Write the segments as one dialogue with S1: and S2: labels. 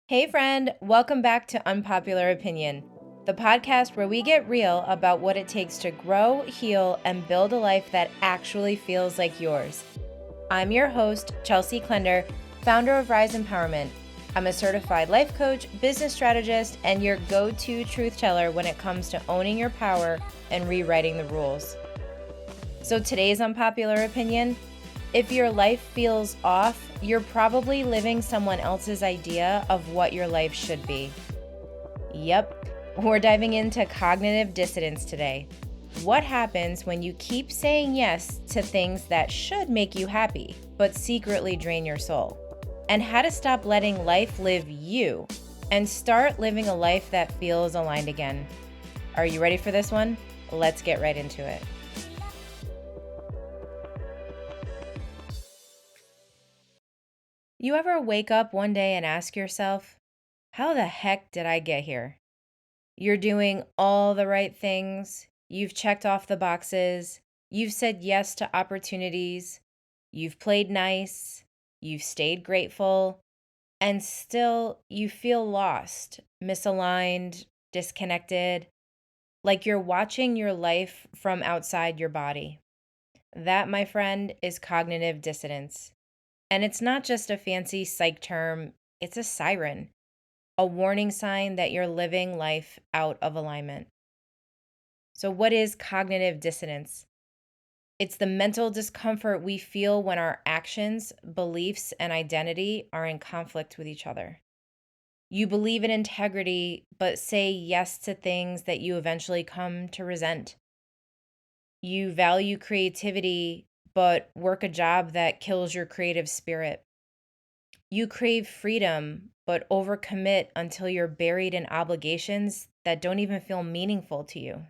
S1: Hey, friend, welcome back to Unpopular Opinion, the podcast where we get real about what it takes to grow, heal, and build a life that actually feels like yours. I'm your host, Chelsea Klender, founder of RISEmpowerment. I'm a certified life coach, business strategist, and your go-to truth teller when it comes to owning your power and rewriting the rules. So today's Unpopular Opinion: if your life feels off, you're probably living someone else's idea of what your life should be. Yep, we're diving into cognitive dissonance today. What happens when you keep saying yes to things that should make you happy, but secretly drain your soul? And how to stop letting life live you and start living a life that feels aligned again. Are you ready for this one? Let's get right into it. You ever wake up one day and ask yourself, how the heck did I get here? You're doing all the right things. You've checked off the boxes. You've said yes to opportunities. You've played nice. You've stayed grateful. And still, you feel lost, misaligned, disconnected, like you're watching your life from outside your body. That, my friend, is cognitive dissonance. And it's not just a fancy psych term, it's a siren, a warning sign that you're living life out of alignment. So, what is cognitive dissonance? It's the mental discomfort we feel when our actions, beliefs, and identity are in conflict with each other. You believe in integrity, but say yes to things that you eventually come to resent. You value creativity, but work a job that kills your creative spirit. You crave freedom, but overcommit until you're buried in obligations that don't even feel meaningful to you.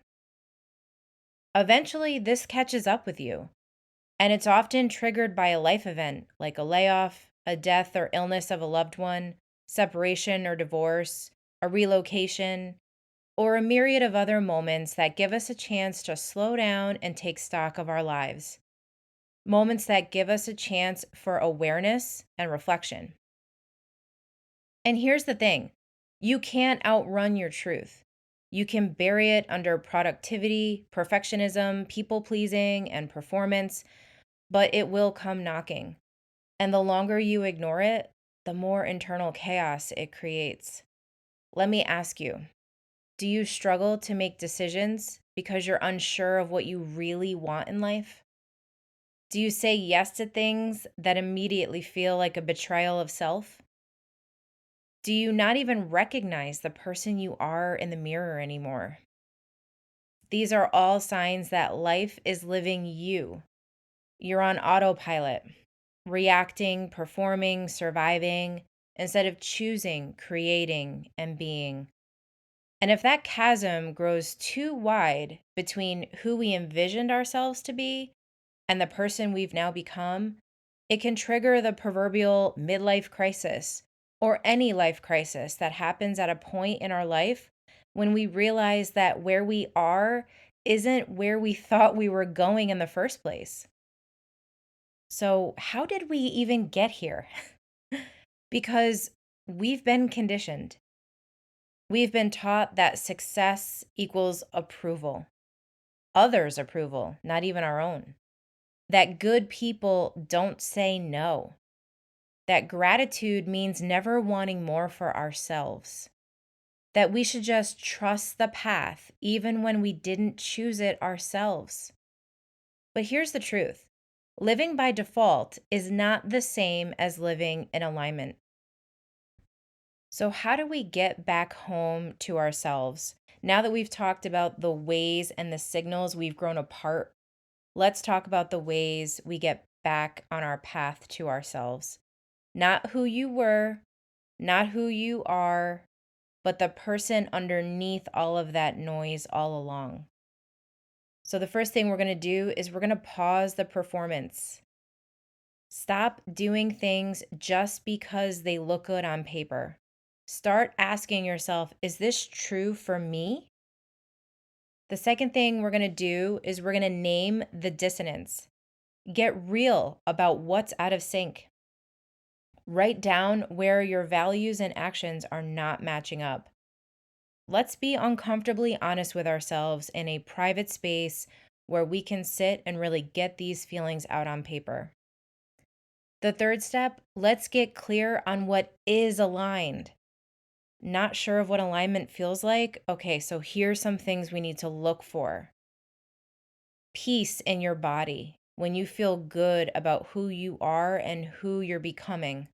S1: Eventually, this catches up with you, and it's often triggered by a life event like a layoff, a death or illness of a loved one, separation or divorce, a relocation, or a myriad of other moments that give us a chance to slow down and take stock of our lives. Moments that give us a chance for awareness and reflection. And here's the thing: you can't outrun your truth. You can bury it under productivity, perfectionism, people pleasing, and performance, but it will come knocking. And the longer you ignore it, the more internal chaos it creates. Let me ask you, do you struggle to make decisions because you're unsure of what you really want in life? Do you say yes to things that immediately feel like a betrayal of self? Do you not even recognize the person you are in the mirror anymore? These are all signs that life is living you. You're on autopilot, reacting, performing, surviving, instead of choosing, creating, and being. And if that chasm grows too wide between who we envisioned ourselves to be and the person we've now become, it can trigger the proverbial midlife crisis or any life crisis that happens at a point in our life when we realize that where we are isn't where we thought we were going in the first place. So, how did we even get here? Because we've been conditioned. We've been taught that success equals approval, others' approval, not even our own. That good people don't say no. That gratitude means never wanting more for ourselves. That we should just trust the path even when we didn't choose it ourselves. But here's the truth: living by default is not the same as living in alignment. So, how do we get back home to ourselves? Now that we've talked about the ways and the signals we've grown apart, let's talk about the ways we get back on our path to ourselves. Not who you were, not who you are, but the person underneath all of that noise all along. So, the first thing we're going to do is we're going to pause the performance. Stop doing things just because they look good on paper. Start asking yourself, is this true for me? The second thing we're going to do is we're going to name the dissonance. Get real about what's out of sync. Write down where your values and actions are not matching up. Let's be uncomfortably honest with ourselves in a private space where we can sit and really get these feelings out on paper. The third step, let's get clear on what is aligned. Not sure of what alignment feels like? Okay, so here's some things we need to look for. Peace in your body, when you feel good about who you are and who you're becoming.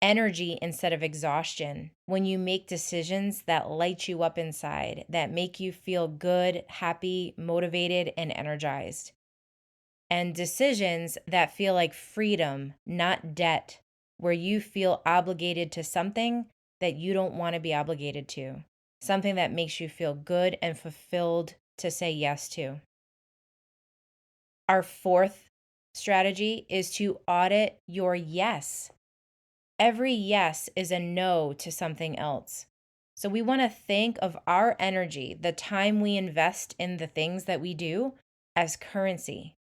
S1: Energy instead of exhaustion, when you make decisions that light you up inside, that make you feel good, happy, motivated, and energized. And decisions that feel like freedom, not debt, where you feel obligated to something that you don't want to be obligated to, something that makes you feel good and fulfilled to say yes to. Our fourth strategy is to audit your yes. Every yes is a no to something else. So we want to think of our energy, the time we invest in the things that we do, as currency.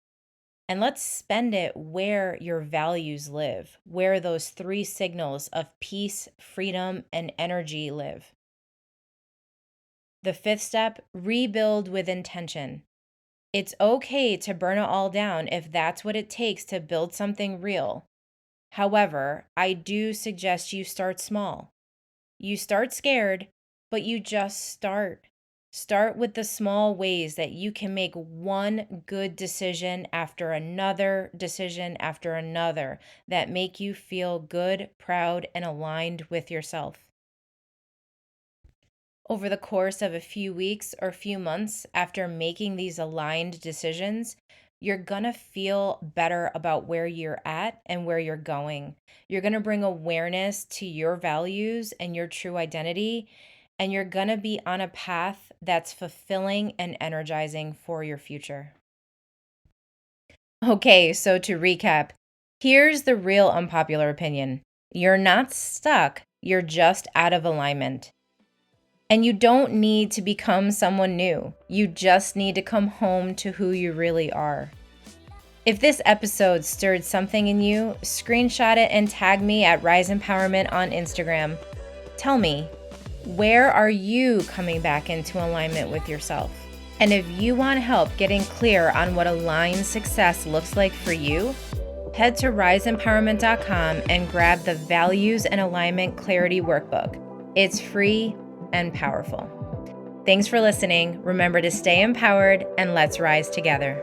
S1: And let's spend it where your values live, where those three signals of peace, freedom, and energy live. The fifth step, rebuild with intention. It's okay to burn it all down if that's what it takes to build something real. However, I do suggest you start small. You start scared, but you just start. Start with the small ways that you can make one good decision after another that make you feel good, proud, and aligned with yourself. Over the course of a few weeks or few months after making these aligned decisions, you're going to feel better about where you're at and where you're going. You're going to bring awareness to your values and your true identity, and you're going to be on a path that's fulfilling and energizing for your future. Okay, so to recap, here's the real unpopular opinion. You're not stuck, you're just out of alignment. And you don't need to become someone new. You just need to come home to who you really are. If this episode stirred something in you, screenshot it and tag me at RISEmpowerment on Instagram. Tell me, where are you coming back into alignment with yourself? And if you want help getting clear on what aligned success looks like for you, head to RISEmpowerment.com and grab the Values and Alignment Clarity Workbook. It's free and powerful. Thanks for listening. Remember to stay empowered and let's rise together.